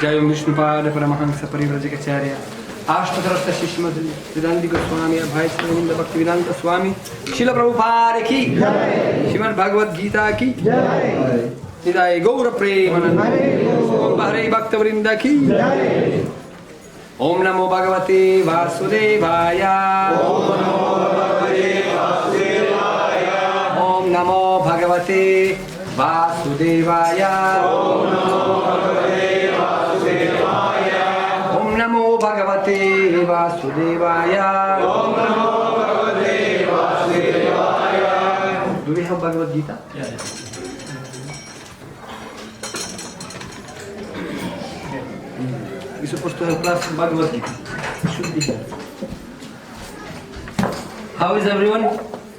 Jayam Vishnupad Paramahansa Parivrajikacharya Ashtakarasta Shishmad Vedanta Goswami Abhay Srivinda Bhaktivedanta Swami Srila Prabhupada ki Srimad Bhagavad-Gita ki Nidai Gaura Premanand Om Bahare Bhaktavrinda ki Om Namo Bhagavate Vasudevaya Om Namo Bhagavate Vasudevaya Om Namo Bhagavate Vasudevaya Do we have Bhagavad-Gita? Yes. You're supposed to have class in Bhagavad-Gita. Should be here. How is everyone?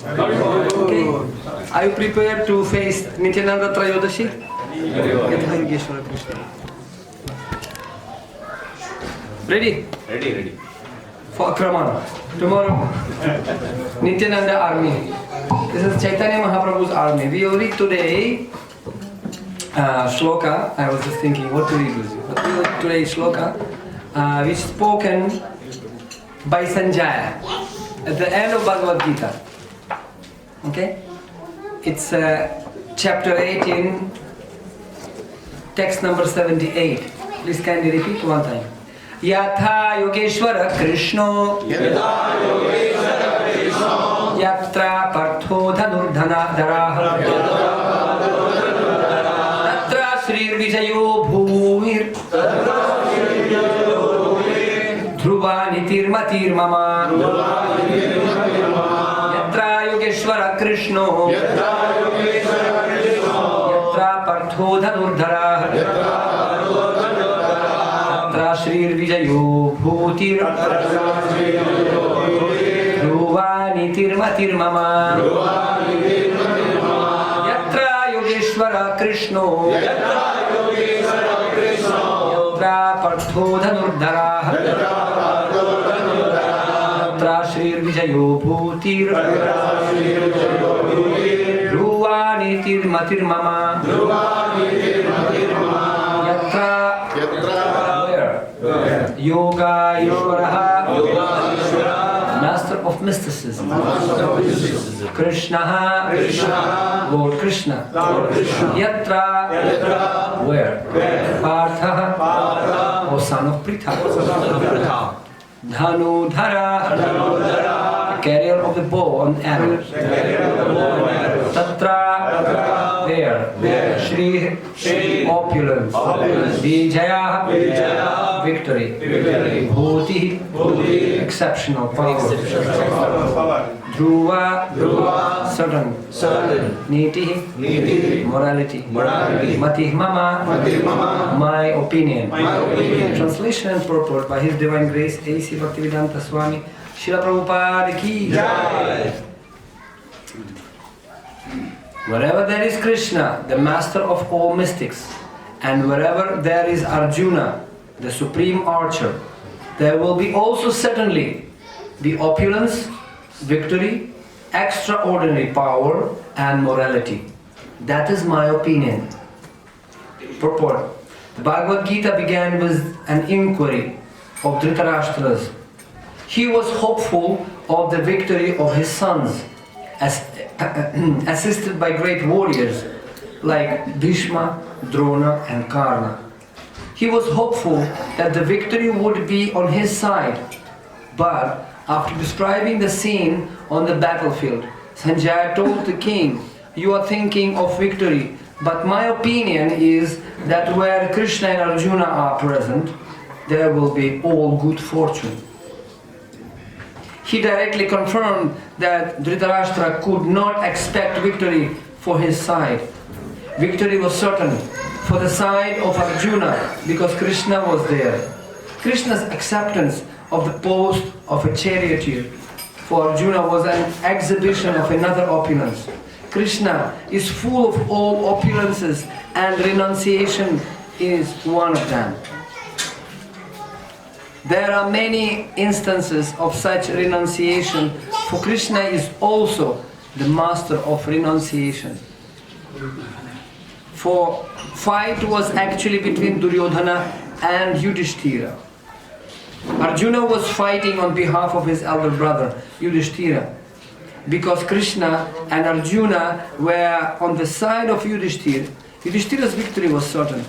Okay. Are you prepared to face Nityananda Trayodashi? Ready? Ready. For Akraman. Tomorrow, Nityananda army. This is Chaitanya Mahaprabhu's army. We will read today shloka. I was just thinking what to read with you. But we will read today shloka which is spoken by Sanjaya at the end of Bhagavad-Gita. Okay? It's chapter 18, text number 78. Please kindly repeat one time. Yatha Yogeshwara Krishno Yatra Partho Dhanurdhana Daraha Tatra Sri Vijayo Bhumir Dhruva Nitir Matir Mama Yatra Yogeshwara Krishno Yatra Partho Dhanurdhara Shri Vijayo Bhutir Dhruva Nitir Matir Mama Yatra Yogeshwara Krishno Yatra Partho Dhanurdhara Yatra Shri Vijayo Bhutir Dhruva Nitir Matir Mama Yatra Yoga Ishvaraha, Master of Mysticism. Krishna, Lord Krishna. Yatra, where? Partha, O son of Pritha. Dhanudhara, carrier of the bow and arrow. Tatra, there. Shri, opulence. Vijaya, victory. Bhuti, exceptional power. Dhruva, certain. Niti, morality. Matih Mama, my opinion. Translation and purport by His Divine Grace A.C. Bhaktivedanta Swami Srila Prabhupada ki Jai. Wherever there is Krishna, the master of all mystics, and wherever there is Arjuna, the supreme archer, there will be also certainly the opulence, victory, extraordinary power and morality. That is my opinion. Purport. The Bhagavad-Gita began with an inquiry of Dhritarashtra's. He was hopeful of the victory of his sons, assisted by great warriors like Bhishma, Drona and Karna. He was hopeful that the victory would be on his side, but after describing the scene on the battlefield, Sanjaya told the king, "You are thinking of victory, but my opinion is that where Krishna and Arjuna are present, there will be all good fortune." He directly confirmed that Dhritarashtra could not expect victory for his side. Victory was certain for the side of Arjuna because Krishna was there. Krishna's acceptance of the post of a charioteer for Arjuna was an exhibition of another opulence. Krishna is full of all opulences and renunciation is one of them. There are many instances of such renunciation, for Krishna is also the master of renunciation. For fight was actually between Duryodhana and Yudhishthira. Arjuna was fighting on behalf of his elder brother, Yudhishthira, because Krishna and Arjuna were on the side of Yudhishthira. Yudhishthira's victory was certain.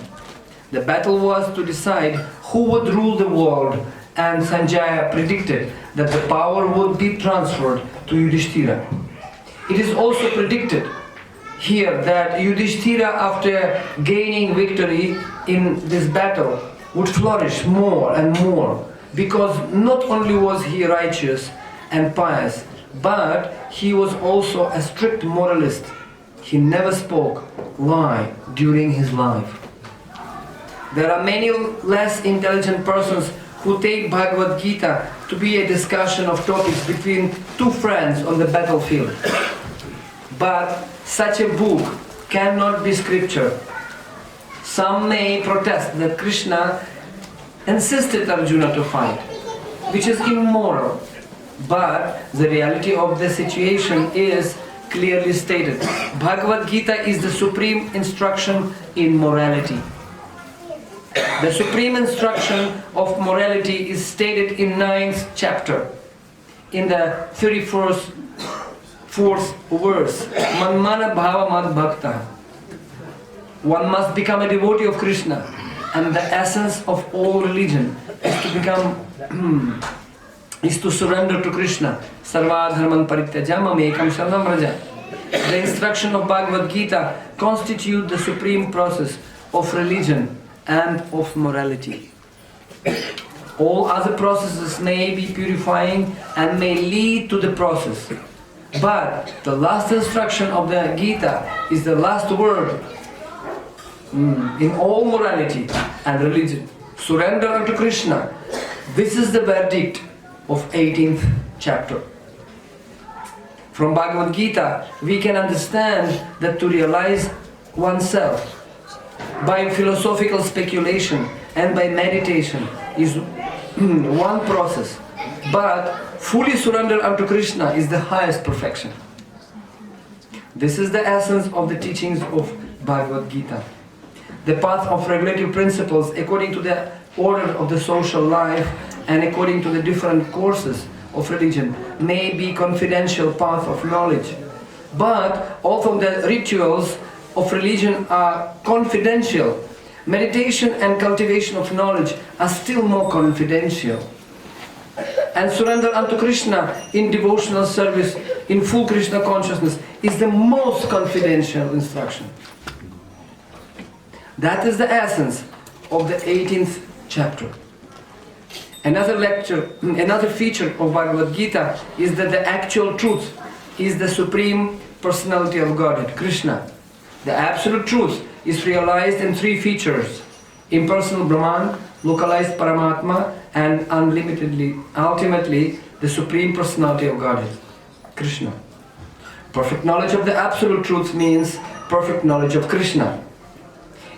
The battle was to decide who would rule the world, and Sanjaya predicted that the power would be transferred to Yudhishthira. It is also predicted here that Yudhishthira, after gaining victory in this battle, would flourish more and more, because not only was he righteous and pious, but he was also a strict moralist. He never spoke lie during his life. There are many less intelligent persons who take Bhagavad-Gita to be a discussion of topics between two friends on the battlefield. But such a book cannot be scripture. Some may protest that Krishna insisted Arjuna to fight, which is immoral. But the reality of the situation is clearly stated. Bhagavad-Gita is the supreme instruction in morality. The supreme instruction of morality is stated in 9th chapter, in the 4th verse. Manmana bhava mad bhakta. One must become a devotee of Krishna, and the essence of all religion is to become is to surrender to Krishna. Sarva dharman parityajya mam ekam sharanam vraja. The instruction of Bhagavad Gita constitute the supreme process of religion and of morality. All other processes may be purifying and may lead to the process. But the last instruction of the Gita is the last word in all morality and religion. Surrender unto Krishna. This is the verdict of 18th chapter. From Bhagavad Gita, we can understand that to realize oneself by philosophical speculation and by meditation is one process, but fully surrender unto Krishna is the highest perfection. This is the essence of the teachings of Bhagavad Gita. The path of regulative principles according to the order of the social life and according to the different courses of religion may be confidential path of knowledge. But although the rituals of religion are confidential, meditation and cultivation of knowledge are still more confidential. And surrender unto Krishna in devotional service, in full Krishna consciousness, is the most confidential instruction. That is the essence of the 18th chapter. Another feature of Bhagavad Gita is that the actual truth is the Supreme Personality of Godhead, Krishna. The absolute truth is realized in three features: impersonal Brahman, localized Paramatma, and ultimately the Supreme Personality of Godhead, Krishna. Perfect knowledge of the absolute truth means perfect knowledge of Krishna.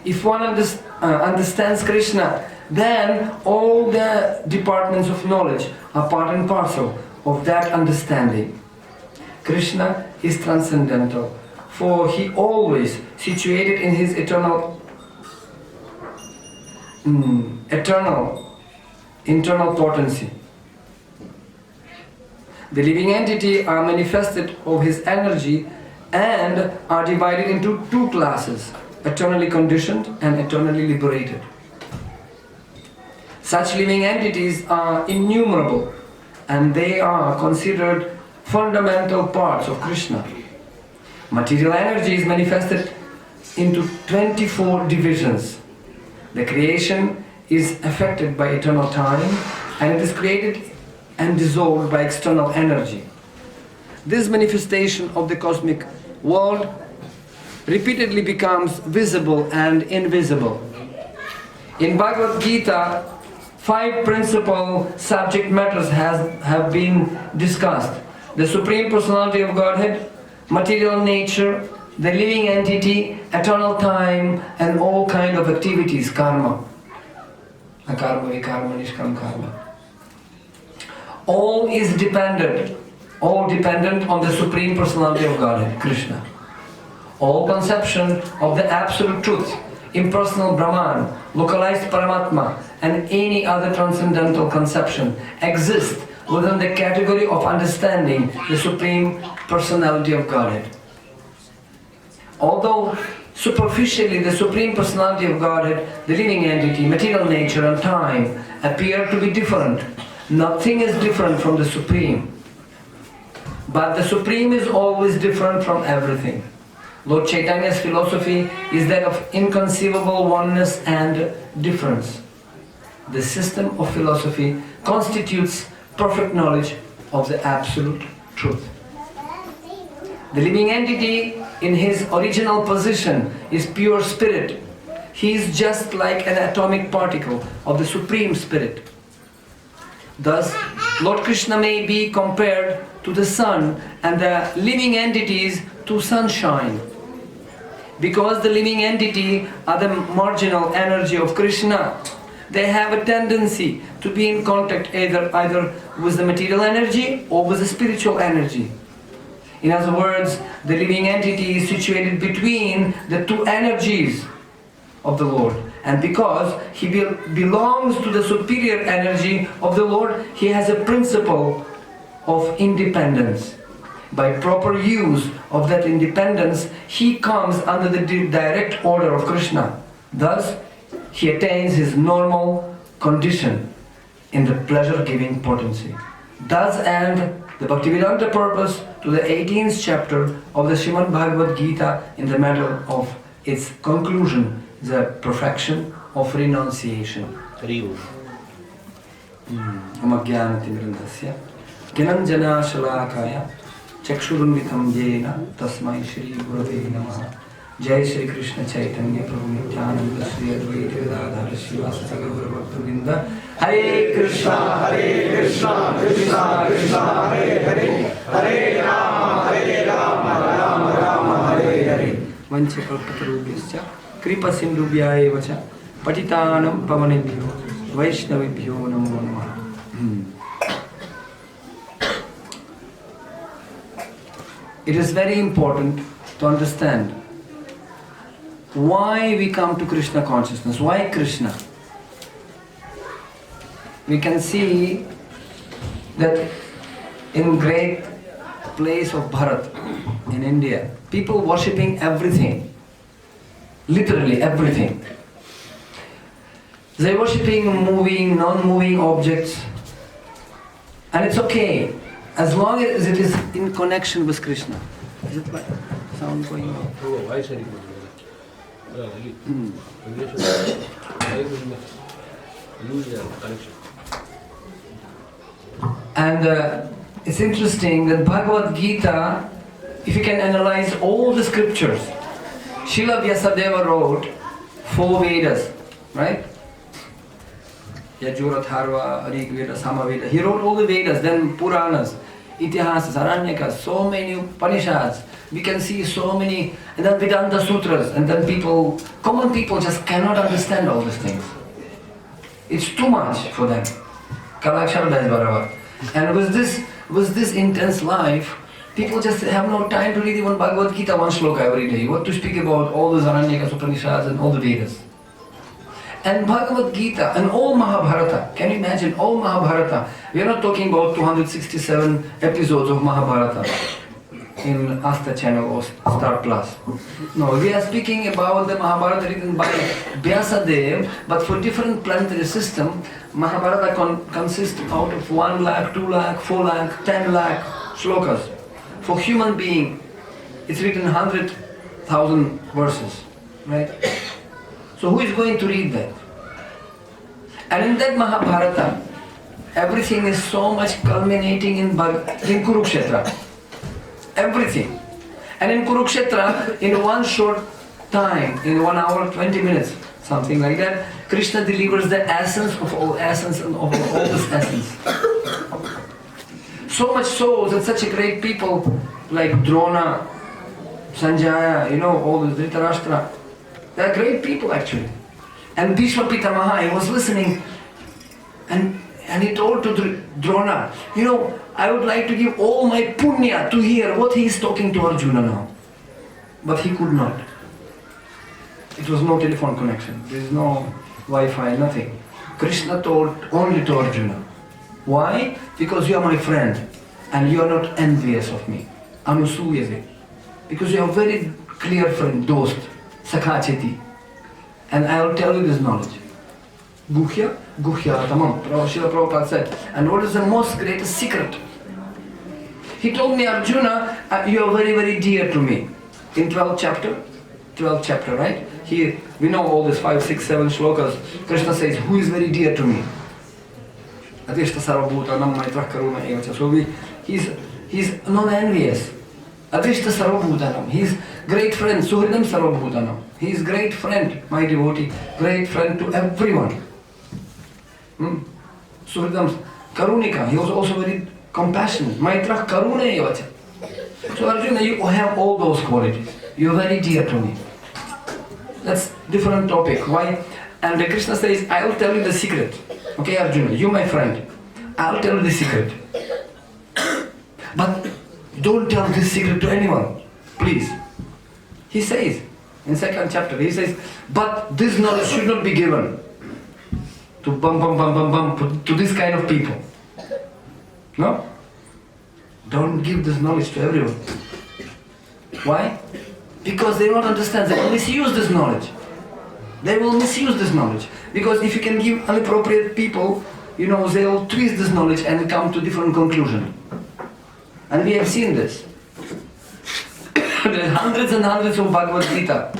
If one understands Krishna, then all the departments of knowledge are part and parcel of that understanding. Krishna is transcendental, for he always situated in his eternal internal potency. The living entity are manifested of his energy and are divided into two classes: eternally conditioned and eternally liberated. Such living entities are innumerable, and they are considered fundamental parts of Krishna. Material energy is manifested into 24 divisions. The creation is affected by eternal time, and it is created and dissolved by external energy. This manifestation of the cosmic world repeatedly becomes visible and invisible. In Bhagavad Gita, 5 principal subject matters have been discussed: the Supreme Personality of Godhead, material nature, the living entity, eternal time, and all kind of activities, karma. Akarma, vikarma, nishkam karma. All dependent on the Supreme Personality of Godhead, Krishna. All conception of the absolute truth, impersonal Brahman, localized Paramatma, and any other transcendental conception exist within the category of understanding the Supreme Personality of Godhead. Although superficially the Supreme Personality of Godhead, the living entity, material nature and time appear to be different, nothing is different from the Supreme. But the Supreme is always different from everything. Lord Chaitanya's philosophy is that of inconceivable oneness and difference. The system of philosophy constitutes perfect knowledge of the absolute truth. The living entity in his original position is pure spirit. He is just like an atomic particle of the Supreme Spirit. Thus, Lord Krishna may be compared to the sun and the living entities to sunshine. Because the living entity are the marginal energy of Krishna, they have a tendency to be in contact either with the material energy or with the spiritual energy. In other words, the living entity is situated between the two energies of the Lord. And because he belongs to the superior energy of the Lord, he has a principle of independence. By proper use of that independence, he comes under the direct order of Krishna. Thus, he attains his normal condition in the pleasure-giving potency. Thus end the Bhaktivedanta purpose to the 18th chapter of the Srimad Bhagavad-Gita in the matter of its conclusion, the perfection of renunciation. Amagyanatimirandasya Gyananjana Shalakaya Chakshurunvitam Yena Tasmai Shri Gurave Namaha. Jai Shri Krishna Chaitanya Prabhu Nityananda Shri Advaita Gadadhara Srivasa Gaura Bhakta-vrinda. Hare Krishna, Krishna Krishna, Hare Hare, Hare Rama, Rama Hare Hare. Vancha kalpatarubhyascha kripa sindhubhya eva cha patitanam pavanebhyo vaishnavibhyo namo namaha. It is very important to understand why we come to Krishna consciousness. Why Krishna? We can see that in great place of Bharat, in India, people worshipping everything, literally everything. They worshipping moving, non-moving objects, and it's okay as long as it is in connection with Krishna. Is it my sound going on? And it's interesting that Bhagavad-Gita, if you can analyze all the scriptures, Srila Vyasadeva wrote 4 Vedas, right? Yajura, Tharva, Rig Veda, Samaveda. He wrote all the Vedas, then Puranas, Itihasas, Aranyakas, so many Upanishads. We can see so many, and then Vedanta Sutras, and then common people just cannot understand all these things. It's too much for them. Kalakshara Das Barabar. And with this intense life, people just have no time to read even Bhagavad-Gita, 1 shloka every day. What to speak about all the Aranyakas, Upanishads and all the Vedas. And Bhagavad-Gita and all Mahabharata, can you imagine all Mahabharata? We are not talking about 267 episodes of Mahabharata in Asta channel or Star Plus. No, we are speaking about the Mahabharata written by Vyasadeva, but for different planetary system, Mahabharata consists out of 1 lakh, 2 lakh, 4 lakh, 10 lakh shlokas. For human being, it's written 100,000 verses, right? So who is going to read that? And in that Mahabharata, everything is so much culminating in Kurukshetra. Everything. And in Kurukshetra, in one short time, in 1 hour, 20 minutes, something like that, Krishna delivers the essence of all essence and of all this essence. So much so that such a great people like Drona, Sanjaya, all the Dhritarashtra, they are great people actually. And Bhishma Pitamaha, he was listening and he told to Drona, I would like to give all my punya to hear what he is talking to Arjuna now. But he could not. It was no telephone connection. There is no Wi-Fi, nothing. Krishna told only to Arjuna. Why? Because you are my friend and you are not envious of me. Anusuyase. Because you are very clear friend, dost, sakhachiti. And I will tell you this knowledge. Guhya, Guhya Tamam. Srila Prabhupada said. And what is the most greatest secret? He told me, Arjuna, you are very, very dear to me. In 12th chapter, right? Here, we know all these 5, 6, 7 shlokas. Krishna says, who is very dear to me? Adishta Sarvabhutanam Maitrah Karuna Evacha. So he's non-envious. Adishta Sarvabhutanam. He's great friend, Suhridam Sarvabhutanam. He's great friend, my devotee, great friend to everyone. Suhridam Karunika. He was also very compassionate. Maitrah Karuna Evacha. So Arjuna, you have all those qualities. You are very dear to me. That's different topic. Why? And Krishna says, I will tell you the secret. Okay, Arjuna, you my friend. I will tell you the secret. But don't tell this secret to anyone. Please. He says, in 2nd chapter, he says, but this knowledge should not be given to this kind of people. No? Don't give this knowledge to everyone. Why? Because they won't understand. They will misuse this knowledge. They will misuse this knowledge. Because if you can give inappropriate people, they'll twist this knowledge and come to different conclusion. And we have seen this. There are hundreds and hundreds of Bhagavad-Gita.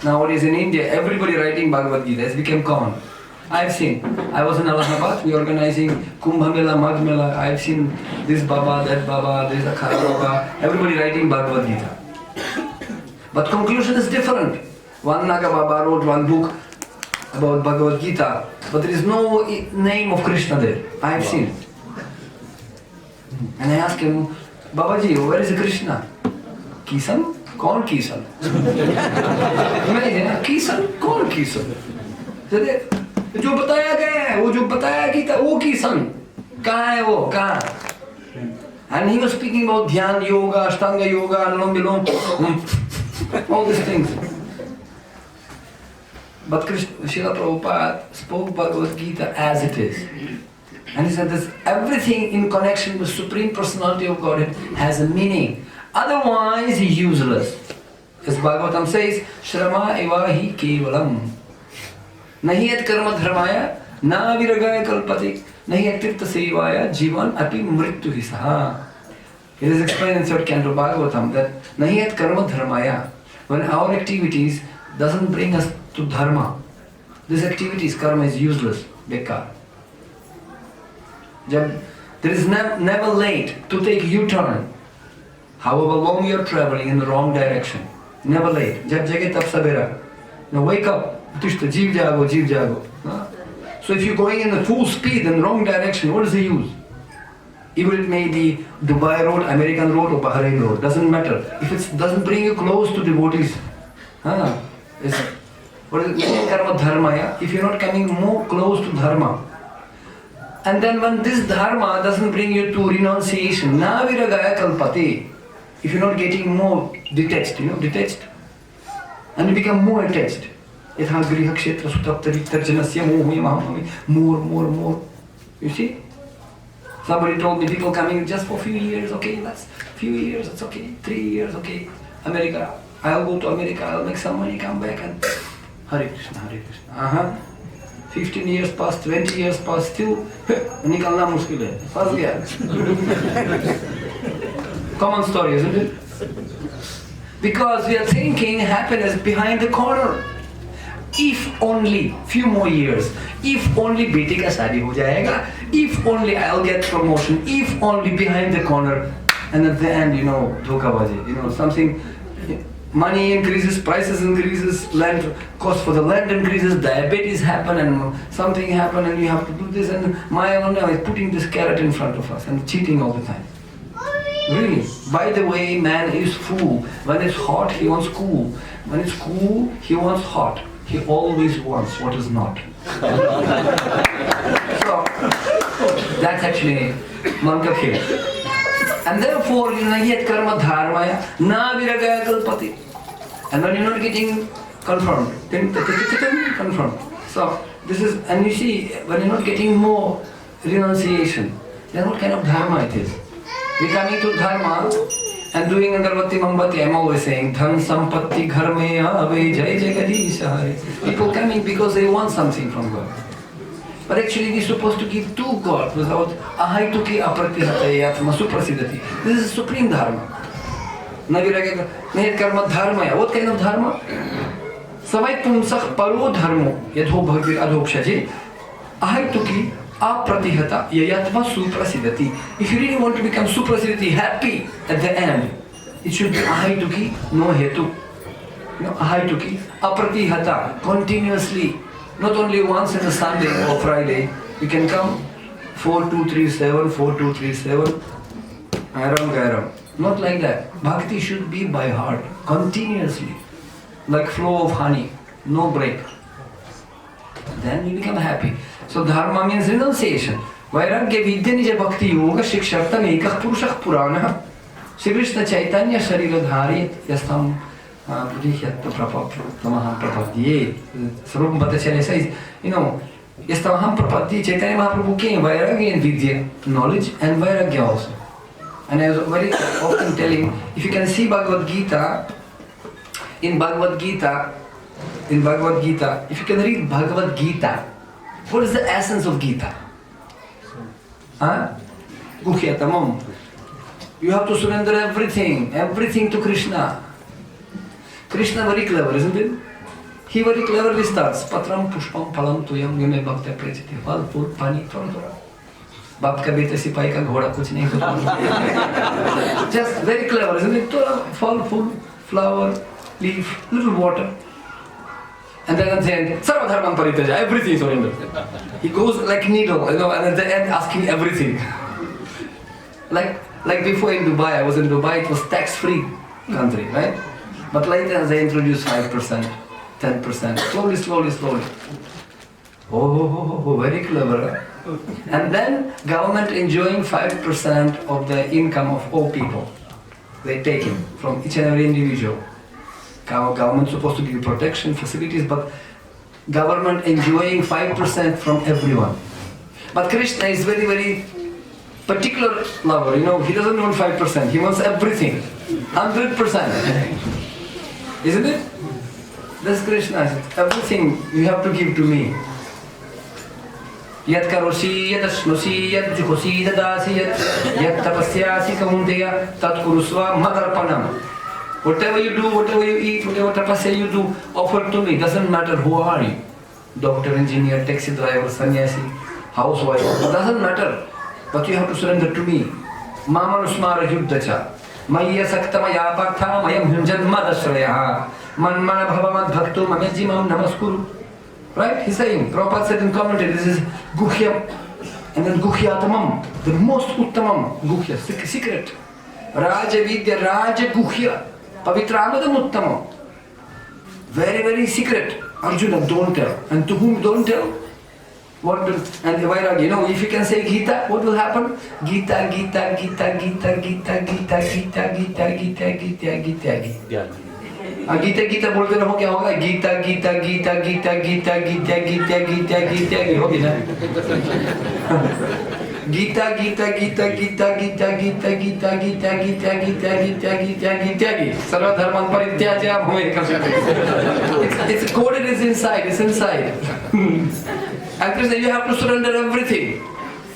Nowadays in India, everybody writing Bhagavad-Gita has become common. I've seen. I was in Allahabad, we are organizing Kumbh Mela, Magh Mela. I've seen this Baba, that Baba, this Akhara Baba. Everybody writing Bhagavad-Gita. But conclusion is different. One Naga Baba wrote one book about Bhagavad-Gita, but there is no name of Krishna there. I have seen it. And I asked him, Babaji, where is Krishna? Kisan? Kaun Kisan? Kisan? Kaun Kisan? जो बताया गया है, वो जो बताया गीता, वो किसन? कहाँ है वो? कहाँ? And he was speaking about Dhyan Yoga, Ashtanga Yoga, Anulom Vilom, all these things. But Srila Prabhupada spoke Bhagavad-Gita as it is. And he said this, everything in connection with Supreme Personality of Godhead has a meaning. Otherwise, useless. As Bhagavatam says, Shrama eva hi kevalam. Nahi et karma dharmaya, na viragaya kalpati, nahi et tirtha sevaya, jivan api mrityu hi saha. It is explained in 3rd canto Bhagavatam that nahi et karma dharmaya. When our activities doesn't bring us to dharma, this activities, karma is useless, bekar. There is never late to take U-turn. However long you are traveling in the wrong direction. Never late. Jab jage tab sabera. Now wake up. Tishta, jeev jago. So if you're going in the full speed in the wrong direction, what is the use? Even it may be Dubai road, American road or Bahrain road. Doesn't matter. If it doesn't bring you close to devotees. What is it? Karma dharma, yeah? If you're not coming more close to dharma. And then when this dharma doesn't bring you to renunciation, na viragaya kalpati. If you're not getting more detached, detached. And you become more attached. Yatha griha kshetra sutaptari tarjanasya mohi mahamami. More. You see? Somebody told me people coming just for a few years, okay, that's few years, it's okay, 3 years, okay. America, I'll go to America, I'll make some money, come back and Hare Krishna. 15 years past, 20 years past, still निकलना मुश्किल है, फंस गया. Common story, isn't it? Because we are thinking happiness behind the corner. If only few more years, if only बेटी का शादी हो जाएगा, if only I'll get promotion, if only behind the corner, and at the end, धोखाबाजी, something. Money increases, prices increases, land cost for the land increases, diabetes happen and something happen and you have to do this, and Maya is putting this carrot in front of us and cheating all the time. Really. By the way, man is fool. When it's hot, he wants cool. When it's cool, he wants hot. He always wants what is not. So, that's actually manka khel. And therefore, nahi karma dharmaya, na viragaya kalpati. And when you're not getting confirmed, confirmed. So, This is, and you see, when you're not getting more renunciation, then what kind of dharma it is? We're coming to dharma and doing agarbatti mambati. I'm always saying, dhan sampatti ghar mein aave jai jagadish hai. People coming because they want something from God. But actually we're supposed to give to God without ahaituki apratihata suprasidati. This is supreme dharma. Nahet karma dharma. What kind of dharma? Savai pumsakh paro dharmo yadho bhagavir adhokshaji ahaituki apratihata yayatma suprasidati. If you really want to become suprasidati, happy at the end, it should be ahaituki, no hetu. Ahaituki, apratihata, continuously. Not only once in a Sunday or Friday. You can come 4237, 4237, Airam Gairam. Not like that. Bhakti should be by heart, continuously. Like flow of honey, no break. Then you become happy. So dharma means renunciation. Vairagya vidya nija bhakti yoga shikshartam ekah purushah puranah. Shri Krishna Chaitanya Shariradhari Yastam Pudikhyatma Tamaham Prapadye. Sarupam Bhattacharya says, Yastamaham Prapadye, Chaitanya Mahaprabhu came, Vairagya and Vidya, knowledge and Vairagya also. And I was very often telling, if you can see Bhagavad-Gita, in Bhagavad-Gita, if you can read Bhagavad-Gita, what is the essence of Gita? Guhyatamam. You have to surrender everything to Krishna. Krishna very clever, isn't it? He very cleverly starts. Patram pushpam phalam tuyam yume bhakta prechite. Fal, food, pani, thoda. बाप का बेटे सिपाही का घोड़ा कुछ नहीं होता. Just very clever, isn't it? Fall, food, flower, leaf, little water. And then at the end, Sarva Dharmam Paritaja, everything is surrendered. He goes like needle, and at the end asking everything. Like before in Dubai, I was in Dubai, it was tax-free country, right? But later they introduced 5%, 10%, slowly. Oh, very clever. And then government enjoying 5% of the income of all people. They take it from each and every individual. Government supposed to give protection, facilities, but government enjoying 5% from everyone. But Krishna is very, very particular lover, he doesn't want 5%, he wants everything, 100%. Isn't it? That's Krishna, everything you have to give to me. Yat karosi, yat ashnosi, yat juhosi, dadasi, yat tapasyasi kaunteya, tat kurusva madarpanam. Whatever you do, whatever you eat, whatever tapasya you do, offer to me. Doesn't matter who are you. Doctor, engineer, taxi driver, sannyasi, housewife, doesn't matter. But you have to surrender to me. Mamanusmara yuddhacha. Maya saktamaya partha mayam himjanmadashraya. Manmana bhavamad bhakto mamajimam namaskuru. Right? He's saying, Prabhupada said in commentary, this is Guhyam. And then Guhyatamam, the most Uttamam, Guhya, secret. Raja Vidya, Raja Guhya, Pavitramadam Uttamam. Very, very secret. Arjuna, don't tell. And to whom don't tell? What do, and the Vairagya, if you can say Gita, what will happen? Gita, Gita, Gita, Gita, Gita, Gita, Gita, Gita, Gita, Gita, Gita, Gita. Gita Gita बोलते रहो क्या होगा गीता गीता गीता गीता गीता गीता गीता गीता गीता होगी ना गीता गीता गीता गीता गीता गीता गीता गीता गीता गीता गीता गीता गीता गी सर्वधर्मान् परित्याज्य it's coded, it's inside. And Krishna, you have to surrender everything,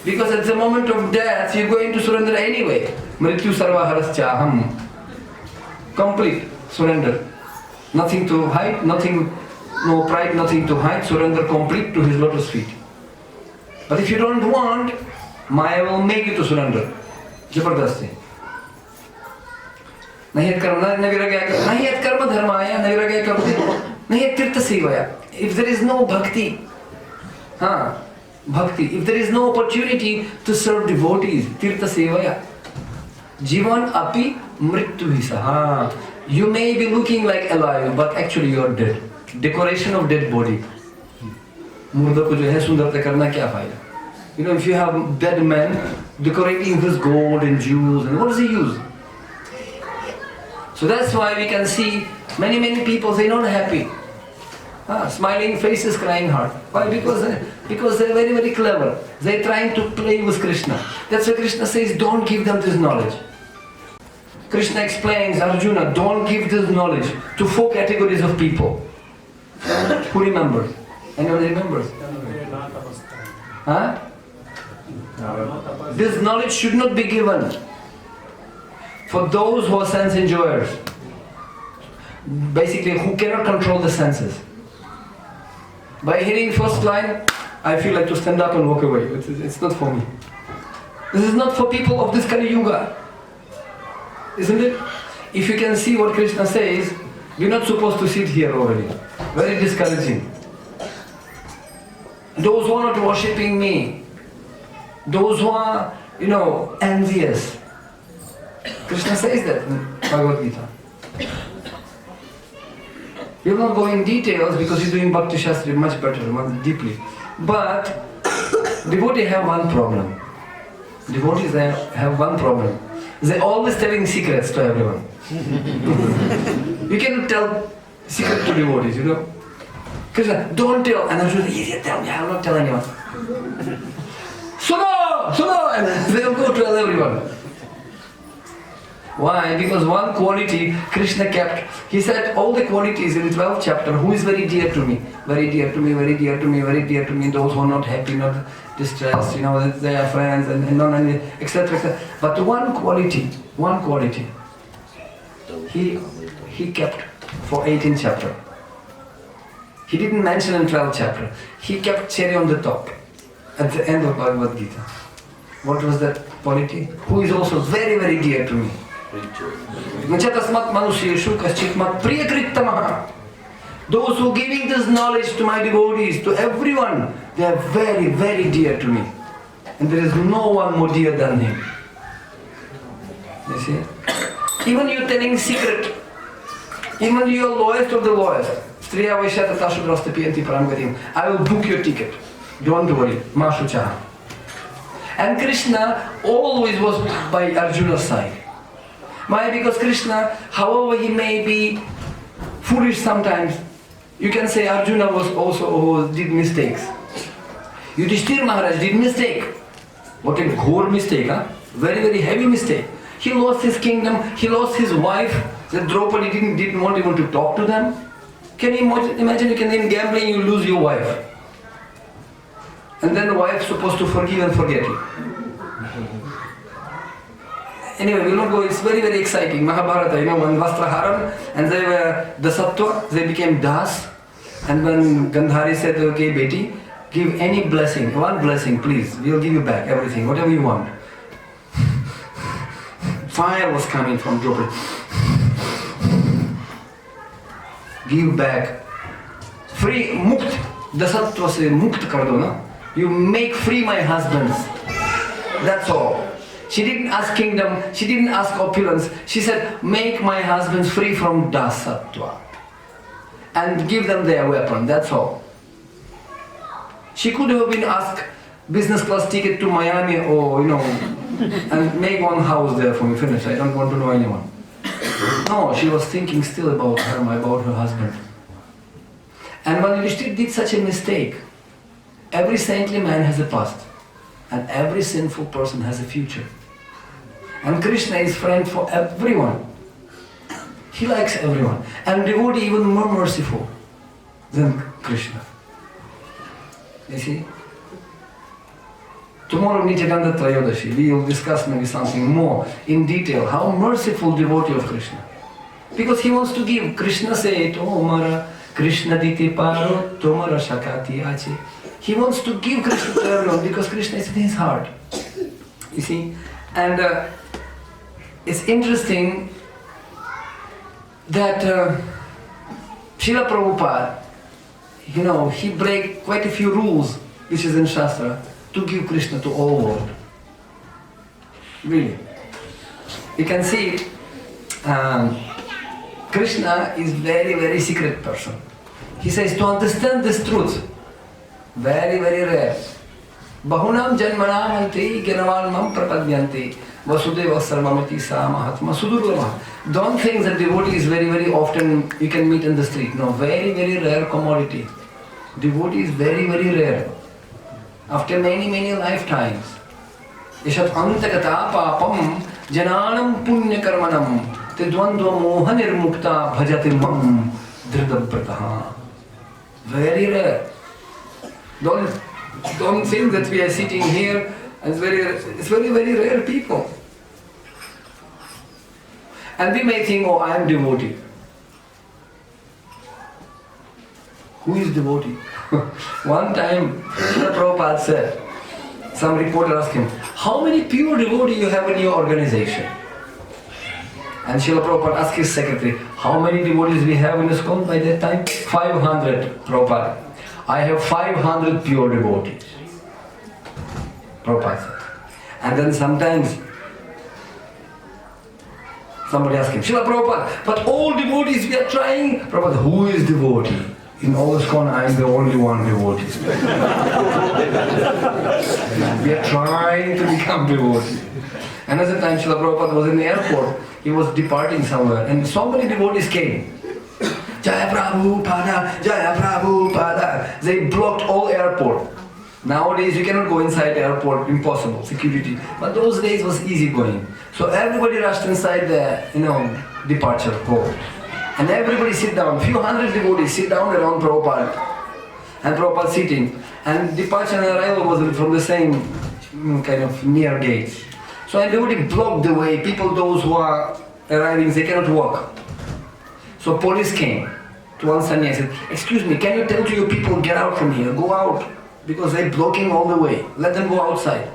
because at the moment of death you're going to surrender anyway. Mrityu sarva haraschaham, complete surrender. Nothing to hide, no pride, nothing to hide, surrender complete to his lotus feet. But if you don't want, Maya will make you to surrender. Jabardasti. Nahi yat karma dharmaya, nahi viragaya karma, nahi yat tirtha sevaya. If there is no bhakti, if there is no opportunity to serve devotees, tirtha sevaya, jivan api mrityu hisaha. You may be looking like alive, but actually you are dead. Decoration of dead body. Murda ko jo hai sundarta karna kya fayda? If you have dead man decorating his gold and jewels, and what does he use? So that's why we can see many people, they're not happy. Smiling faces, crying heart. Why? Because they're very, very clever. They're trying to play with Krishna. That's why Krishna says, don't give them this knowledge. Krishna explains, Arjuna, don't give this knowledge to 4 categories of people. Who remembers? Anyone remembers? Huh? This knowledge should not be given for those who are sense enjoyers. Basically, who cannot control the senses. By hearing first line, I feel like to stand up and walk away. It's not for me. This is not for people of this Kali Yuga. Isn't it? If you can see what Krishna says, we're not supposed to sit here already. Very discouraging. Those who are not worshipping me, those who are, envious. Krishna says that in Bhagavad-Gita. We will not go in details because he's doing Bhakti Shastri much better, much deeply. But devotees have one problem. Devotees have one problem. They're always telling secrets to everyone. You cannot tell secret to devotees, Krishna, don't tell. And Arjuna says, yeah, tell me, I will not tell anyone. Suno! And they will go tell everyone. Why? Because one quality Krishna kept. He said all the qualities in 12th chapter, who is very dear to me? Very dear to me, very dear to me, very dear to me, those who are not happy, not distressed, they are friends, and etc. etc. But one quality, he kept for 18th chapter. He didn't mention in 12th chapter. He kept cherry on the top at the end of Bhagavad-Gita. What was that quality? Who is also very, very dear to me. Those who are giving this knowledge to my devotees, to everyone, they are very, very dear to me. And there is no one more dear than him. You see? Even you telling secret, even you are lowest of the lowest. I will book your ticket. Don't worry. Mashucha. And Krishna always was by Arjuna's side. Why? Because Krishna, however he may be foolish sometimes, you can say Arjuna was also who did mistakes. Yudhishthira Maharaj did mistake. What a ghor mistake, huh? Very, very heavy mistake. He lost his kingdom, he lost his wife, that Draupadi didn't want even to talk to them. Can you imagine in gambling you lose your wife? And then the wife is supposed to forgive and forget you. Anyway, we'll not go, it's very, very exciting. Mahabharata, when Vastraharan and they were the Sattva, they became Das. And when Gandhari said, okay, Beti, give any blessing, one blessing, please. We'll give you back everything, whatever you want. Fire was coming from Draupadi. Give back. Free, mukt. The Sattva say, mukt kar do na. You make free my husbands. That's all. She didn't ask kingdom, she didn't ask opulence. She said, make my husbands free from Das Sattva. And give them their weapon, that's all. She could have been asked business class ticket to Miami or, and make one house there for me, finish. I don't want to know anyone. No, she was thinking still about her husband. And when Yudhishthira did such a mistake, every saintly man has a past. And every sinful person has a future. And Krishna is friend for everyone. He likes everyone. And devotee even more merciful than Krishna. You see? Tomorrow Nityananda Trayodashi, we will discuss maybe something more in detail. How merciful devotee of Krishna. Because he wants to give. Krishna said, oh Mara, Krishna diti paro, tomara shakati ache. He wants to give Krishna to everyone because Krishna is in his heart. You see? And it's interesting that Srila Prabhupada, he break quite a few rules which is in Shastra to give Krishna to all world. Really. You can see Krishna is very, very secret person. He says to understand this truth, very, very rare. Bahunam janmanamante ganavalmam prapadyanti vasudeva sarvamati sa mahatma sudurlama. Don't think that devotee is very, very often you can meet in the street. No, very, very rare commodity. Devotee is very, very rare. After many, many lifetimes. Ishat antakata papam jananam punya karmanam tidvandva moha nirmukta bhajati mam dhridabrataha. Very rare. Don't think that we are sitting here and it's very, very rare people. And we may think, oh, I am devotee. Who is devotee? One time, Srila Prabhupada said, some reporter asked him, how many pure devotees you have in your organization? And Srila Prabhupada asked his secretary, how many devotees we have in ISKCON by that time? 500, Prabhupada. I have 500 pure devotees. Prabhupada said. And then sometimes somebody asked him, Srila Prabhupada, but all devotees we are trying. Prabhupada, who is devotee? In all ISKCON, I am the only one devotee. We are trying to become devotee. Another time Srila Prabhupada was in the airport. He was departing somewhere and so many devotees came. Jaya Prabhupada, Jaya Prabhupada. They blocked all airport. Nowadays you cannot go inside the airport, impossible, security. But those days was easy going. So everybody rushed inside the, departure hall. And everybody sit down, few hundred devotees sit down around Prabhupada. And Prabhupada sitting. And departure and arrival was from the same kind of near gates. So everybody blocked the way. People, those who are arriving, they cannot walk. So police came to one sannyasi and said, excuse me, can you tell to your people, get out from here, go out. Because they're blocking all the way. Let them go outside.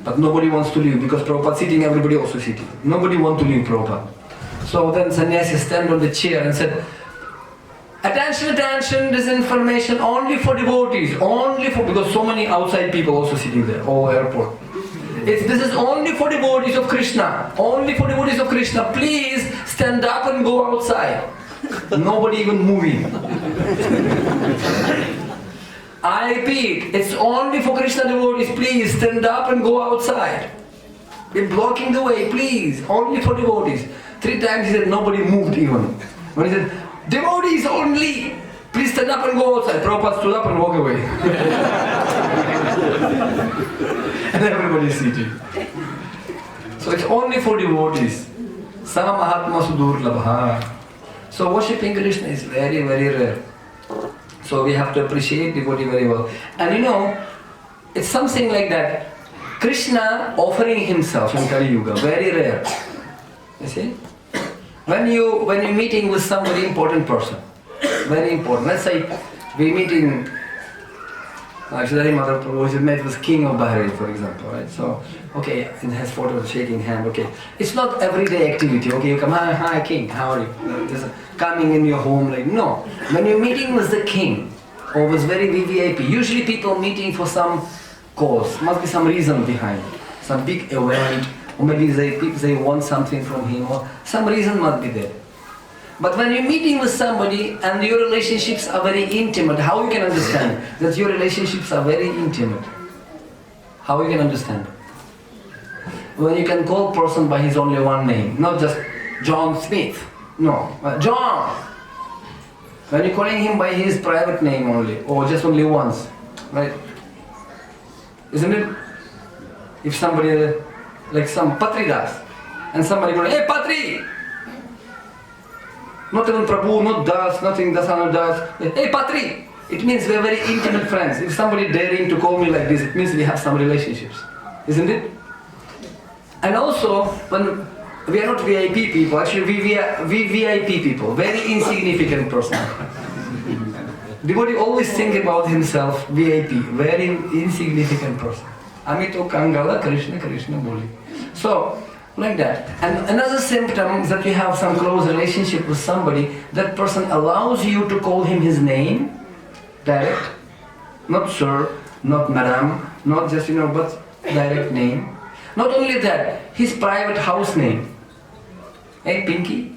But nobody wants to leave because Prabhupada sitting, everybody also sitting. Nobody wants to leave Prabhupada. So then sannyasi stand on the chair and said, attention, attention, this information only for devotees, because so many outside people also sitting there, all airport. This is only for devotees of Krishna, only for devotees of Krishna. Please stand up and go outside. Nobody even moving. I repeat, it's only for Krishna devotees. Please stand up and go outside. We're blocking the way, please, only for devotees. 3 times he said, nobody moved even. When he said, devotees only, please stand up and go outside. Prabhupada stood up and walked away. And everybody is sitting. So it's only for devotees. Sama Mahatma Sudurlabha. So worshipping Krishna is very, very rare. So we have to appreciate devotee very well. And it's something like that. Krishna offering himself in Kali Yuga, very rare. You see? When you're meeting with somebody important person, very important. Let's say we're meeting, actually Mother Prabhuji met with King of Bahrain, for example, right? So, okay, and has photos, shaking hand, okay. It's not everyday activity, okay, you come, hi King, how are you? Just coming in your home, like, no. When you're meeting with the king, or with very VVIP, usually people meeting for some cause, must be some reason behind, some big event, or maybe they want something from him, or some reason must be there. But when you're meeting with somebody and your relationships are very intimate, how you can understand that your relationships are very intimate? How you can understand? When you can call a person by his only one name, not just John Smith, no, John. When you're calling him by his private name only, or just only once, right? Isn't it? If somebody, like some Patri Das, and somebody goes, hey Patri! Not even Prabhu, not Das, nothing Dasana Das. Hey Patri! It means we are very intimate friends. If somebody daring to call me like this, it means we have some relationships. Isn't it? And also, when we are not VIP people, actually we are VVIP people, very insignificant person. Devotee always think about himself, VIP, very insignificant person. Amito Kangala Krishna Krishna Boli. So, like that. And another symptom that you have some close relationship with somebody, that person allows you to call him his name, direct, not sir, not madam, not just, but direct name. Not only that, his private house name. Hey Pinky,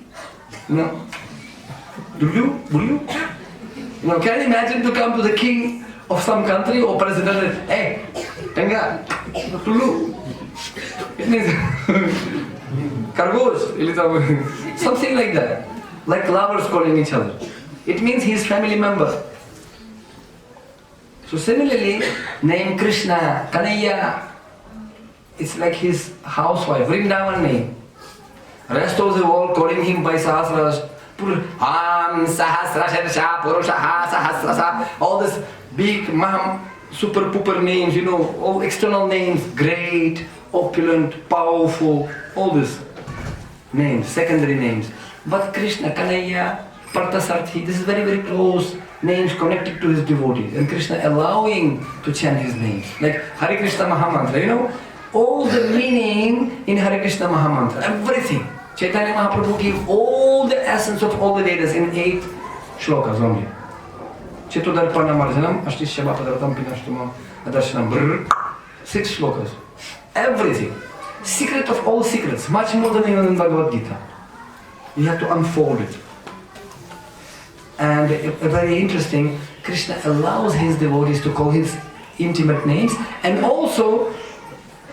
Dulu, Bulu. Can you imagine to come to the king of some country or president, hey, Tenga, Tulu. It means Kargos, something like that. Like lovers calling each other. It means he is family member. So similarly, name Krishna, Kanaya, it's like his housewife, Vrindavan name. Rest of the world calling him by Sahasras, Sahasrasha, Purushaha, Sahasrasa, all this big, super pooper names, all external names, great, opulent, powerful, all these names, secondary names. But Krishna, Kanaya, Parthasarthi, this is very, very close names connected to his devotees. And Krishna allowing to chant his names. Like Hare Krishna Mahamantra, all the meaning in Hare Krishna Mahamantra, everything. Chaitanya Mahaprabhu gave all the essence of all the Vedas in 8 shlokas only. Chetodarpana Marjanam, Ashtishya Padartam Pinashtumam, Adarshanam, 6 shlokas. Everything. Secret of all secrets, much more than even in Bhagavad-Gita. You have to unfold it. And very interesting, Krishna allows his devotees to call his intimate names, and also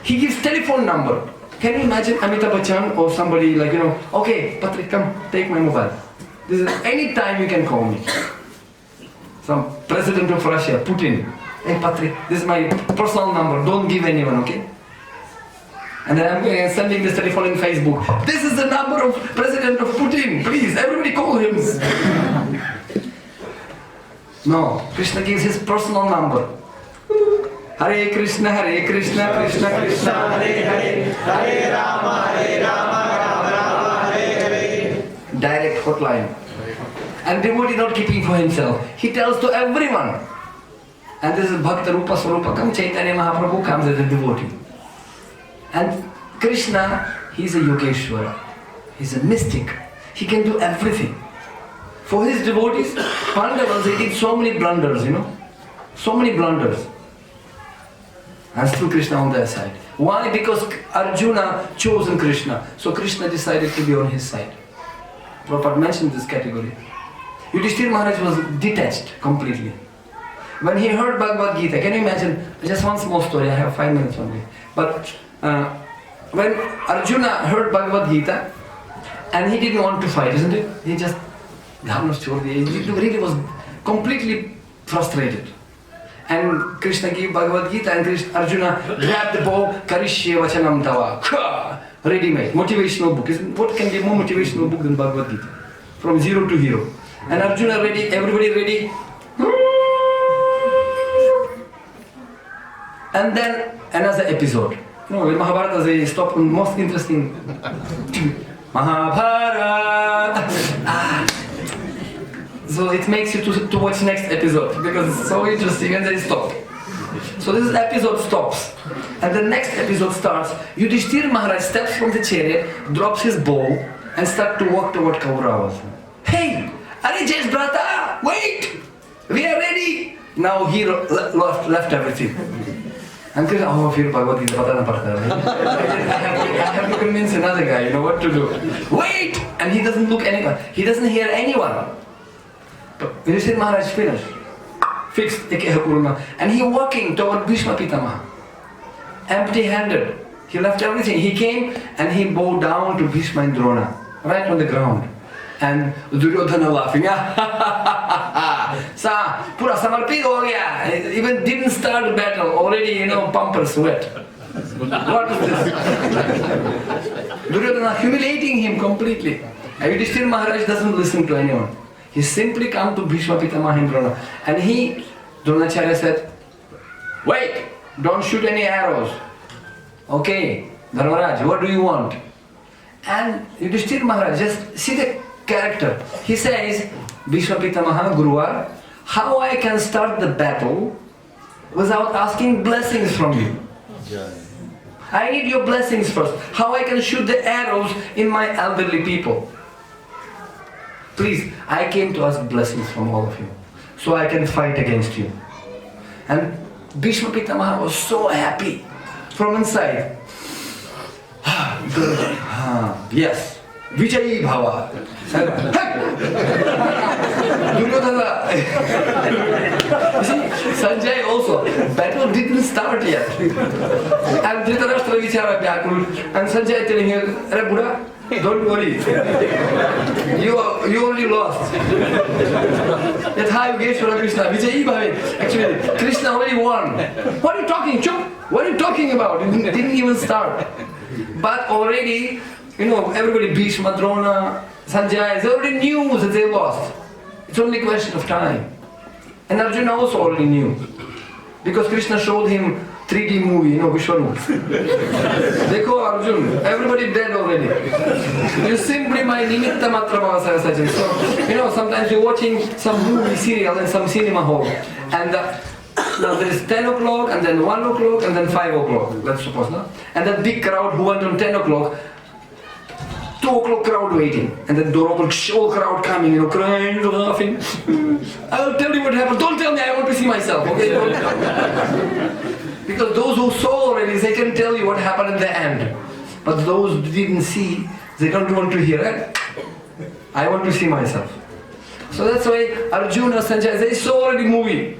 he gives telephone number. Can you imagine Amitabh Bachchan or somebody like, okay, Patri, come, take my mobile. This is any time you can call me. Some president of Russia, Putin. Hey Patri, this is my personal number, don't give anyone, okay? And then I'm sending this telephone in Facebook. This is the number of President of Putin. Please, everybody call him. No, Krishna gives his personal number. Hare Krishna, Krishna Krishna, Hare Hare, Hare Rama, Rama Hare Hare. Direct hotline. And devotee not keeping for himself. He tells to everyone. And this is Bhakta Rupa Swarupakam. Chaitanya Mahaprabhu comes as a devotee. And Krishna, he's a Yogeshwara. He's a mystic. He can do everything. For his devotees, Pandavas, they did so many blunders, So many blunders. And still Krishna on their side. Why? Because Arjuna chosen Krishna. So Krishna decided to be on his side. Prabhupada mentioned this category. Yudhishthira Maharaj was detached completely. When he heard Bhagavad-Gita, can you imagine? Just one small story, I have 5 minutes only. But when Arjuna heard Bhagavad-Gita, and he didn't want to fight, isn't it? He just, he really was completely frustrated. And Krishna gave Bhagavad-Gita, and Arjuna grabbed the bow, Karishye Vachanam Tava, ready-made, motivational book. What can be more motivational book than Bhagavad-Gita? From zero to hero. And Arjuna ready, everybody ready. And then another episode. In Mahabharata they stop on most interesting. Mahabharata. So it makes you to watch next episode because it's so interesting and they stop. So this episode stops. And the next episode starts. Yudhishthira Maharaj steps from the chariot, drops his bow and starts to walk toward Kauravas. Hey! Arijesh Brata! Wait! We are ready! Now he left everything. And Krishna, फिर Bhagavad-Gita पता ना पड़ता है. I have to convince another guy, what to do. Wait! And he doesn't look anyone. He doesn't hear anyone. Yudhishthira Maharaj finished. Fixed. And he walking toward Bhishma Pitamaha. Empty-handed. He left everything. He came and he bowed down to Bhishma and Drona. Right on the ground. And Duryodhana laughing. Sa, pura samarpit ho gaya. Even didn't start the battle. Already, pumper sweat. What is this? Duryodhana humiliating him completely. And Yudhishthira Maharaj doesn't listen to anyone. He simply come to Bhishma Pitamaha and Drona. And Dronacharya said, wait, don't shoot any arrows. Okay, Dharmaraj, what do you want? And Yudhishthira Maharaj, just see the character. He says, Bhishma Pitamaha, Guruvar, how I can start the battle without asking blessings from you? I need your blessings first. How I can shoot the arrows in my elderly people? Please, I came to ask blessings from all of you, so I can fight against you. And Bhishma Pitamaha was so happy from inside. Yes, Vijayi Bhava. Duryodhana. You see, Sanjay also, battle didn't start yet. And Dhritarashtra Vichara Vyakul, and Sanjay telling him, "Arey Buddha, don't worry. You already lost." Yatha Yogeshwara Krishna, Vijayi Bhave. Actually, Krishna already won. What are you talking? Chup! What are you talking about? It didn't even start. But already, everybody, Bhishma, Drona, Sanjay, they already knew that they lost. It's only a question of time. And Arjuna also already knew. Because Krishna showed him 3D movie, Vishwarup. Dekho Arjun, everybody dead already. You simply my nimitta matra bhava sajan. So, sometimes you're watching some movie serial in some cinema hall. And now there is 10 o'clock, and then 1 o'clock, and then 5 o'clock, let's suppose, no? And that big crowd who went on 10 o'clock, 2 o'clock crowd waiting, and then door open, whole crowd coming, crying, laughing. I'll tell you what happened. Don't tell me, I want to see myself, okay? Because those who saw already, they can tell you what happened in the end. But those who didn't see, they don't want to hear it. I want to see myself. So that's why Arjuna, Sanjay, they saw already movie.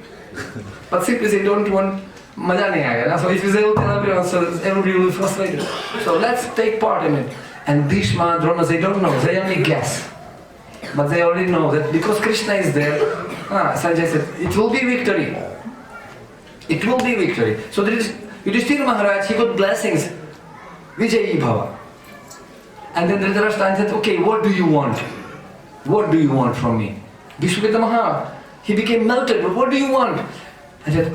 But simply they don't want maja nahi aayega. So if you say, tell everyone, so everybody will be frustrated. So let's take part in it. And Bhishma, Drona, they don't know, they only guess. But they already know that because Krishna is there, Sanjay said, it will be victory. It will be victory. So there is Yudhishthira Maharaj, he got blessings. Vijayi Bhava. And then Dhritarashtra said, okay, what do you want? What do you want from me? Bhishma Pitamaha, he became melted, but what do you want? I said,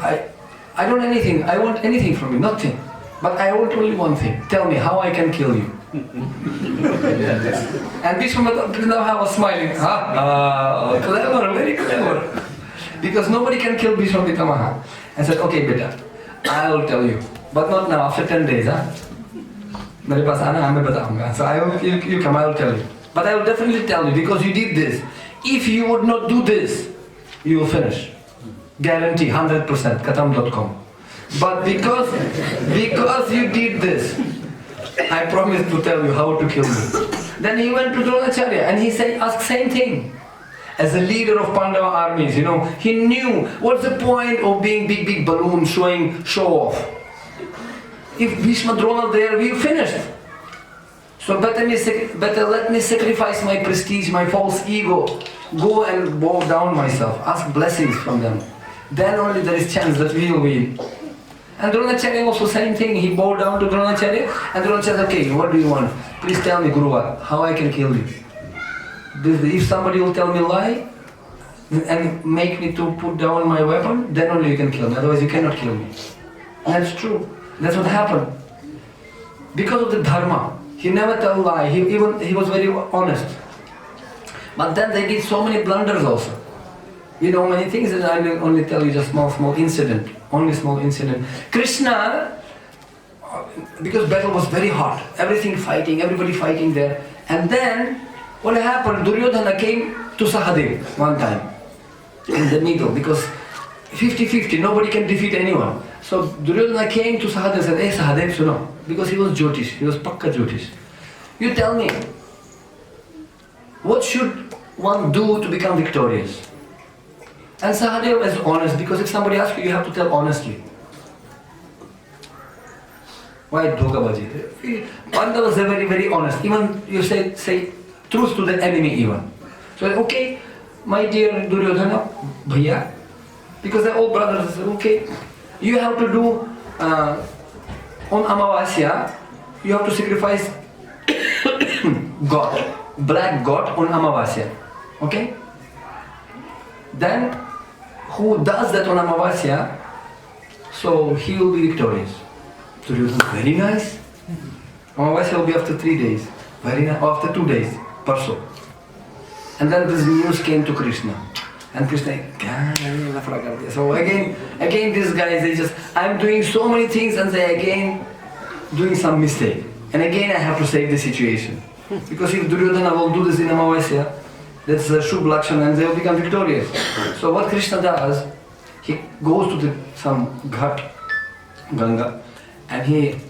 I don't want anything. I want anything from you, nothing. But I want only one thing. Tell me how I can kill you. And Bhishma Pitamaha was smiling. Clever, very clever. Because nobody can kill Bhishma Pitamaha. I said, okay, beta, I will tell you. But not now, after 10 days. So I will, you come, I will tell you. But I will definitely tell you because you did this. If you would not do this, you will finish. Guarantee, 100%, katam.com. But because you did this, I promise to tell you how to kill you. Then he went to Dronacharya and he said, ask same thing. As a leader of Pandava armies, he knew what's the point of being big balloon showing show off. If Bhishma Drona there, we finished. So better let me sacrifice my prestige, my false ego, go and bow down myself, ask blessings from them. Then only there is chance that we will win. And Dronacharya also same thing, he bowed down to Dronacharya and Dronacharya said, okay, what do you want? Please tell me, Guruvar, how I can kill you. If somebody will tell me lie and make me to put down my weapon, then only you can kill me, otherwise you cannot kill me. And that's true, that's what happened. Because of the dharma, he never tell lie, he was very honest. But then they did so many blunders also. Many things, and I will only tell you just small incident, only small incident. Krishna, because battle was very hot, everybody fighting there. And then, what happened, Duryodhana came to Sahadev one time, in the middle, because 50-50, nobody can defeat anyone. So Duryodhana came to Sahadev and said, hey Sahadev, suno, because he was Jyotish, he was Pakka Jyotish. You tell me, what should one do to become victorious? And Sahadev is honest, because if somebody asks you, you have to tell honestly. Why Dhogabaji? Pandavas are very, very honest. Even you say truth to the enemy even. So okay, my dear Duryodhana, Bhaiya, because they're all brothers, say, okay, you have to do on Amavasya, you have to sacrifice God, black God on Amavasya. Okay? Then who does that on Amavasya, so he will be victorious. Duryodhana, very nice. Amavasya will be after 3 days. Very nice. After 2 days. Parso. And then this news came to Krishna. And Krishna, so again these guys, I'm doing so many things and they again doing some mistake. And again I have to save the situation. Because if Duryodhana will do this in Amavasya, that's a Shubh Lakshana and they will become victorious. So what Krishna does, he goes to some ghat, Ganga, and he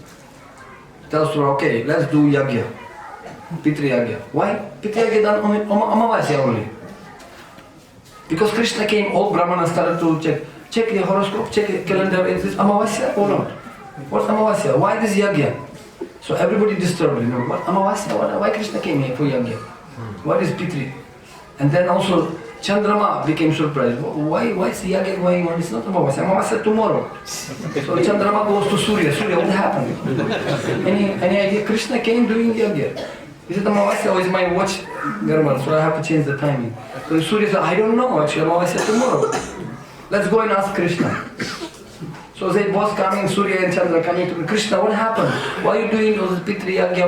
tells her, okay, let's do yagya, Pitri yagya. Why? Pitri yagya done on Amavasya only. Because Krishna came, all Brahmanas started to check the horoscope, check the calendar, is this Amavasya or not? What's Amavasya? Why this yagya? So everybody disturbed, what Amavasya? Why Krishna came here for yagya? What is Pitri? And then also Chandrama became surprised. Why is the yagya going on? It's not Amavasya. Amavasya tomorrow. So Chandrama goes to Surya. Surya, what happened? Any idea? Krishna came doing yagya. Is it Amavasya or is my watch Garmal? So I have to change the timing. So Surya said, I don't know, actually Amavasya tomorrow. Let's go and ask Krishna. So they both coming, Surya and Chandra coming to me, Krishna, what happened? Why are you doing those Pitri Yagya?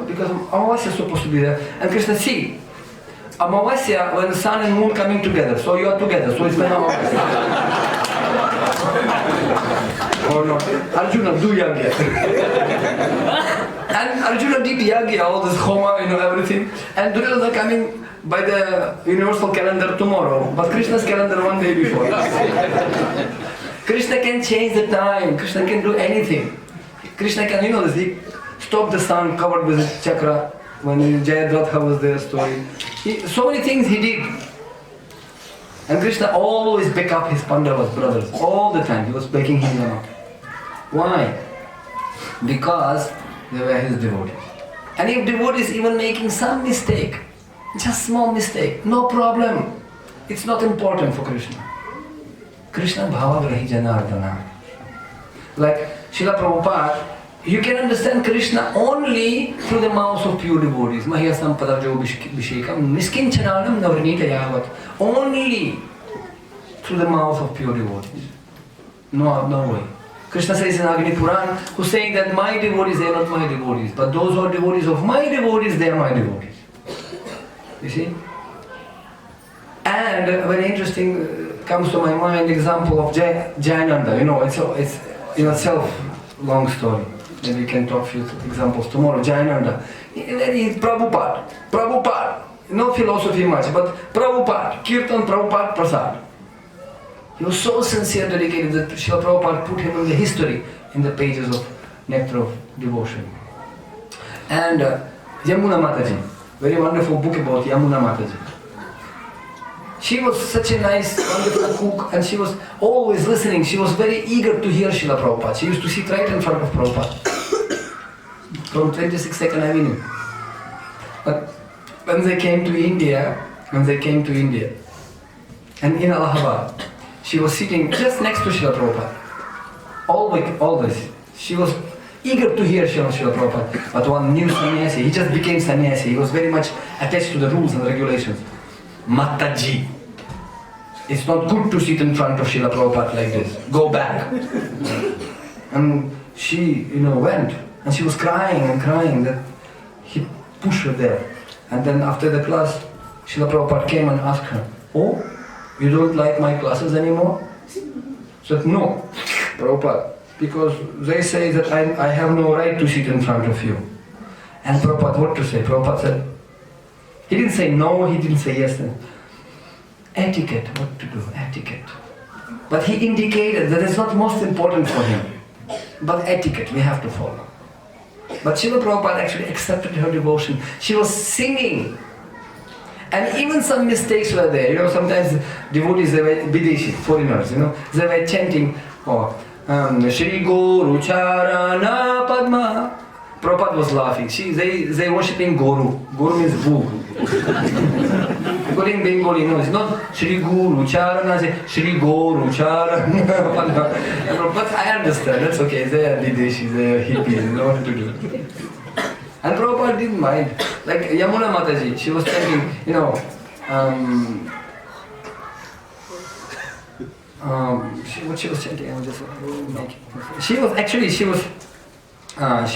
Because Amavasya is supposed to be there. And Krishna, see, Amavasya, when the sun and moon coming together, so you are together, so it's not Amavasya. Or not. Arjuna, do Yagya. And Arjuna did Yagya, all this Homa, everything. And Duryodhana coming by the universal calendar tomorrow, but Krishna's calendar one day before. Krishna can change the time, Krishna can do anything. Krishna can, he stopped the sun covered with a chakra when Jayadratha was there story. So many things he did. And Krishna always back up his Pandavas, brothers, all the time. He was backing him up. Why? Because they were his devotees. And if devotees even making some mistake, just small mistake, no problem. It's not important for Krishna. Krishna Bhavagrahi Janardana. Like Srila Prabhupada, you can understand Krishna only through the mouths of pure devotees. Mahyasam padarjo vishekam niskinchananam navrinita yavat. Only through the mouth of pure devotees. No way. Krishna says in Agni Puran, who's saying that my devotees, they are not my devotees. But those who are devotees of my devotees, they are my devotees. You see? And a very interesting comes to my mind example of Jayananda. It's in itself long story. Maybe we can talk few examples tomorrow. Jayananda. He's Prabhupada. No philosophy much, but Prabhupada. Kirtan Prabhupada Prasad. He was so sincere, dedicated that Srila Prabhupada put him in the history in the pages of Nectar of Devotion. And Yamuna Mataji. Very wonderful book about Yamuna Mataji. She was such a nice, wonderful cook, and she was always listening. She was very eager to hear Srila Prabhupada. She used to sit right in front of Prabhupada from 26nd Avenue. But when they came to India, and in Allahabad, she was sitting just next to Srila Prabhupada. Always. She was eager to hear Srila Prabhupada. But one new sannyasi, he just became sannyasi. He was very much attached to the rules and regulations. Mataji. It's not good to sit in front of Srila Prabhupada like this. Go back. And she, went. And she was crying that he pushed her there. And then after the class, Srila Prabhupada came and asked her, oh, you don't like my classes anymore? She said, no, Prabhupada, because they say that I have no right to sit in front of you. And Prabhupada, what to say? Prabhupada said, he didn't say no, he didn't say yes. Etiquette, what to do, etiquette. But he indicated that it's not most important for him. But etiquette, we have to follow. But Srila Prabhupada actually accepted her devotion. She was singing. And even some mistakes were there. Sometimes devotees, they were Bideshi, foreigners, they were chanting, Shri Guru Charana Padma. Prabhupada was laughing. They worshipping Guru. Guru means bull. Because in Bengali, it's not Shri Guru Charana, say Shri Guru Charana. But I understand, that's okay. They are Videshis, they are hippies, they know what to do. And Prabhupada didn't mind. Like Yamuna Mataji, she was chanting, what she was chanting, I'm just making. She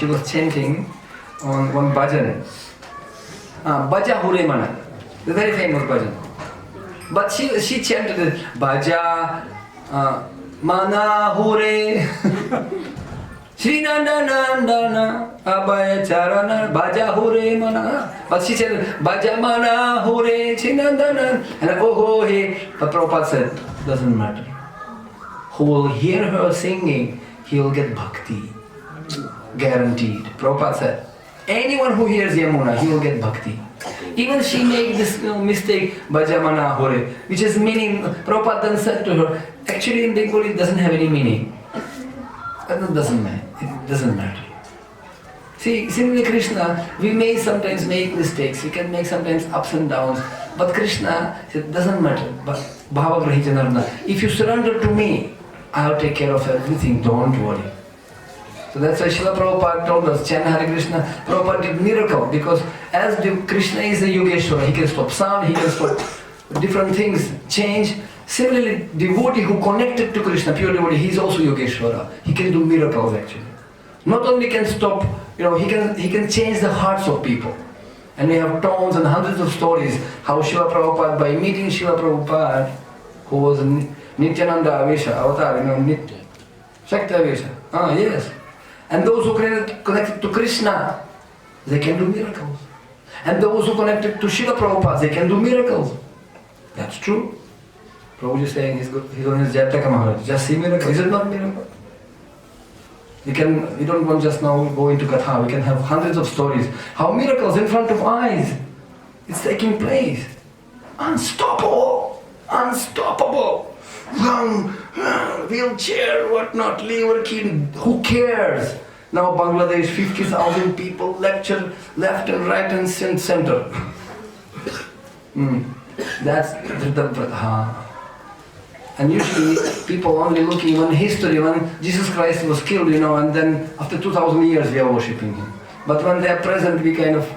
was chanting on one bhajan. Bhaja Hure Mana. The very famous bhajan. But she chanted it, Bhaja Mana Hure Shri Nanda Nandana Abhaya Charana Bhaja Hure Mana. But she said Bhaja Mana Hure Shri Nanda Nandana. And oh hey. But Prabhupada said, doesn't matter. Who will hear her singing, he will get bhakti. Guaranteed. Prabhupada said, anyone who hears Yamuna, he will get bhakti. Even she made this mistake, Bhajamana Hore, which is meaning, Prabhupada then said to her, actually in Bengali it doesn't have any meaning. But it doesn't matter. It doesn't matter. See, similarly Krishna, we may sometimes make mistakes, we can make sometimes ups and downs, but Krishna, it doesn't matter. But Bhava Grahita Narna, if you surrender to me, I'll take care of everything, don't worry. So that's why Srila Prabhupada told us, chant Hare Krishna. Prabhupada did miracle because as Krishna is a Yogeshwara, he can stop sound, he can stop different things, change. Similarly, devotee who connected to Krishna, pure devotee, he is also Yogeshwara. He can do miracles actually. Not only can stop, he can change the hearts of people. And we have tons and hundreds of stories how Srila Prabhupada, by meeting Srila Prabhupada, who was Nityananda Avesha, Avatar, Nitya, Shakti Avesha. Yes. And those who connected to Krishna, they can do miracles. And those who connected to Srila Prabhupada, they can do miracles. That's true. Prabhuji is saying he's on his Jataka Maharaj. Just see miracle. Is it not miracle? We don't want just now go into Katha. We can have hundreds of stories. How miracles in front of eyes. It's taking place. Unstoppable. Unstoppable. Wheelchair, whatnot, liver kidney, who cares? Now Bangladesh, 50,000 people lecture left and right and center. That's the And usually people only looking on history when Jesus Christ was killed, and then after 2,000 years we are worshipping him. But when they are present, we kind of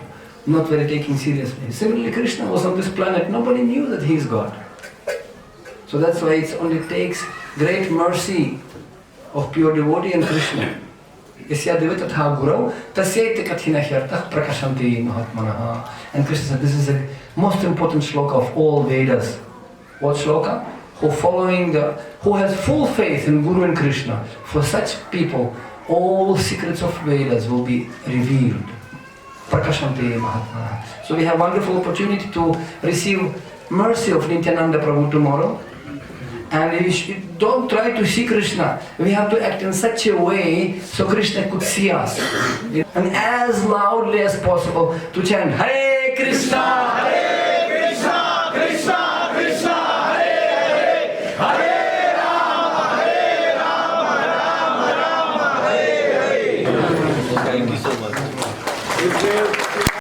not very taking seriously. Similarly, Krishna was on this planet, nobody knew that he is God. So that's why it only takes great mercy of pure devotee and Krishna. And Krishna said, this is the most important shloka of all Vedas. What shloka? Who has full faith in Guru and Krishna. For such people, all secrets of Vedas will be revealed. Prakashanti Mahatmana. So we have wonderful opportunity to receive mercy of Nityananda Prabhu tomorrow. And we don't try to see Krishna. We have to act in such a way so Krishna could see us. And as loudly as possible to chant Hare Krishna, Hare Krishna, Krishna Krishna, Hare Hare, Hare Rama, Hare Rama, Rama Rama, Hare Hare. Thank you so much.